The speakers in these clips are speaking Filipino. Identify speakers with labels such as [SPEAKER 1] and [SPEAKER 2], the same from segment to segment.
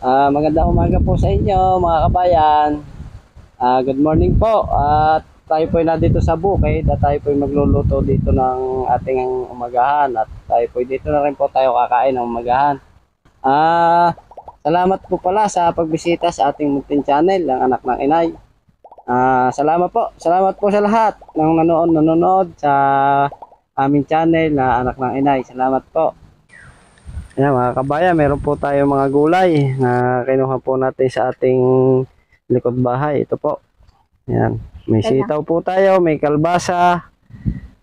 [SPEAKER 1] Magandang umaga po sa inyo mga kabayan. Good morning po. At tayo po ay nandito sa bukid at tayo po ay magluluto dito ng ating umagahan. At tayo po ay dito na rin po tayo kakain ng umagahan. Salamat po pala sa pagbisita sa ating munting channel, ang anak ng inay. Salamat po. Salamat po sa lahat ng nanonood sa aming channel na anak ng inay. Salamat po. Ayan mga kabayan, meron po tayo mga gulay na kinuha po natin sa ating likod bahay. Ito po. Ayan. May sitaw po tayo, may kalbasa,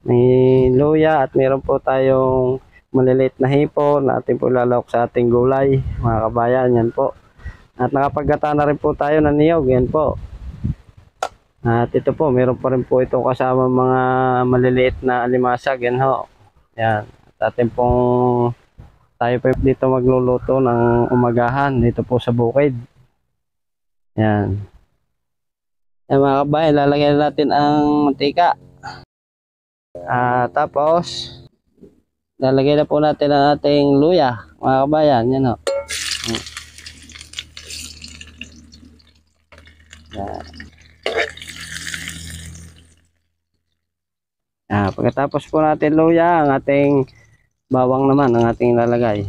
[SPEAKER 1] may luya at meron po tayong maliliit na hipon na ating po lalawak sa ating gulay. Mga kabayan, yan po. At nakapaggata na rin po tayo ng niyog. Yan po. At ito po, meron pa rin po itong kasama mga maliliit na alimasag. Yan ho. Yan. At ating pong tayo pa dito magluluto ng umagahan dito po sa bukid. Yan. Yan mga kabayan, lalagyan natin ang mantika. Tapos lalagyan na po natin ang ating luya mga kabayan. Yan o. Yan. Pagkatapos po natin luya, ang ating bawang naman ang ating lalagay.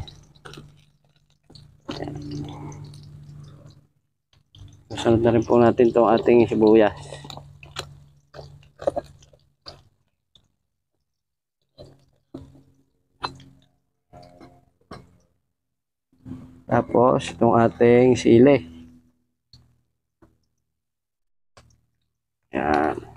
[SPEAKER 1] Susunod na rin po natin itong ating sibuyas. Tapos itong ating sili. Yan.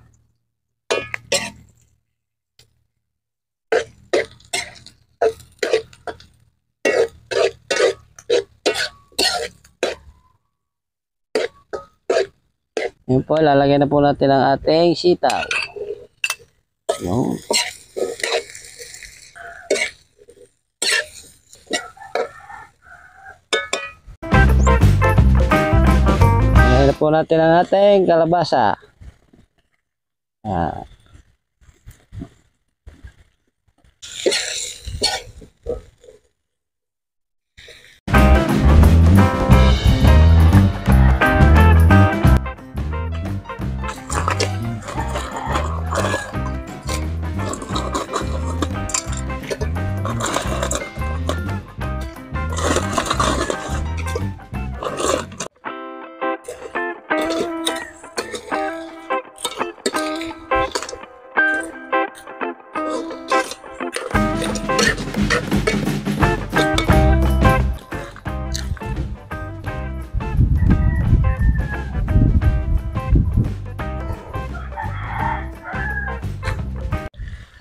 [SPEAKER 1] Yan po, lalagyan na po natin ang ating sitaw. Yan. Lalagyan na po natin ang ating kalabasa. Yan.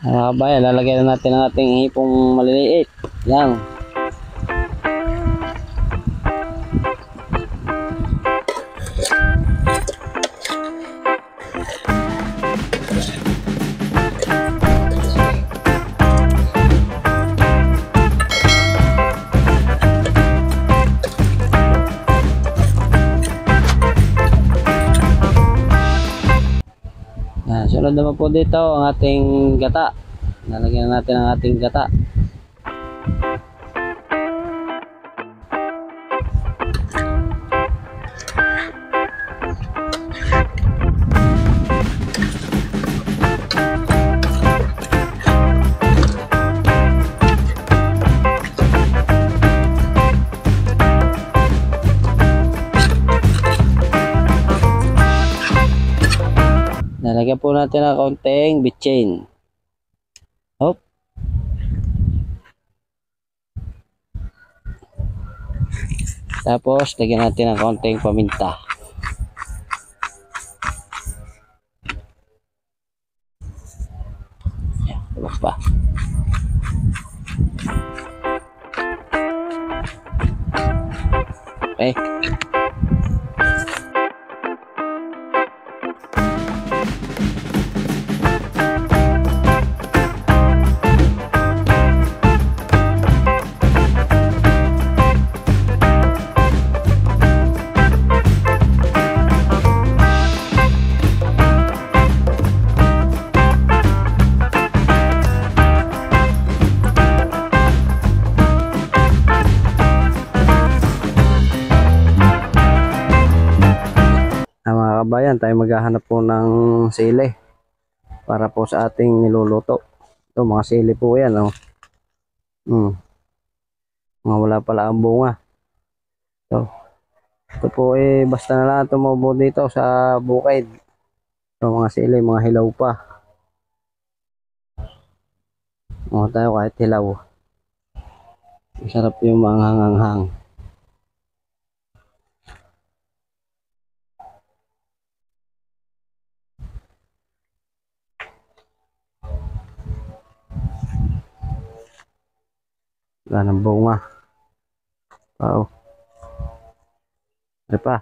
[SPEAKER 1] Kabayan, lalagyan na natin ang ating hipong maliliit. Yan. Sunod naman po dito ang ating gata. Nalagyan natin ang ating gata. Nalagyan po natin ang kaunting bitchin. Hop. Tapos, lagyan natin ang kaunting paminta. Ayan, tulog pa. Okay. ayan, tayo maghahanap po ng sili para po sa ating niluluto. Ito, mga sili po yan, oh. Mga wala pala ang bunga. Ito po basta na lang tumubo dito sa bukid. Ito, mga sili, mga hilaw pa. Tayo kahit hilaw. Masarap yung mga hanghang. Wala ng bunga. Oo. Ano pa?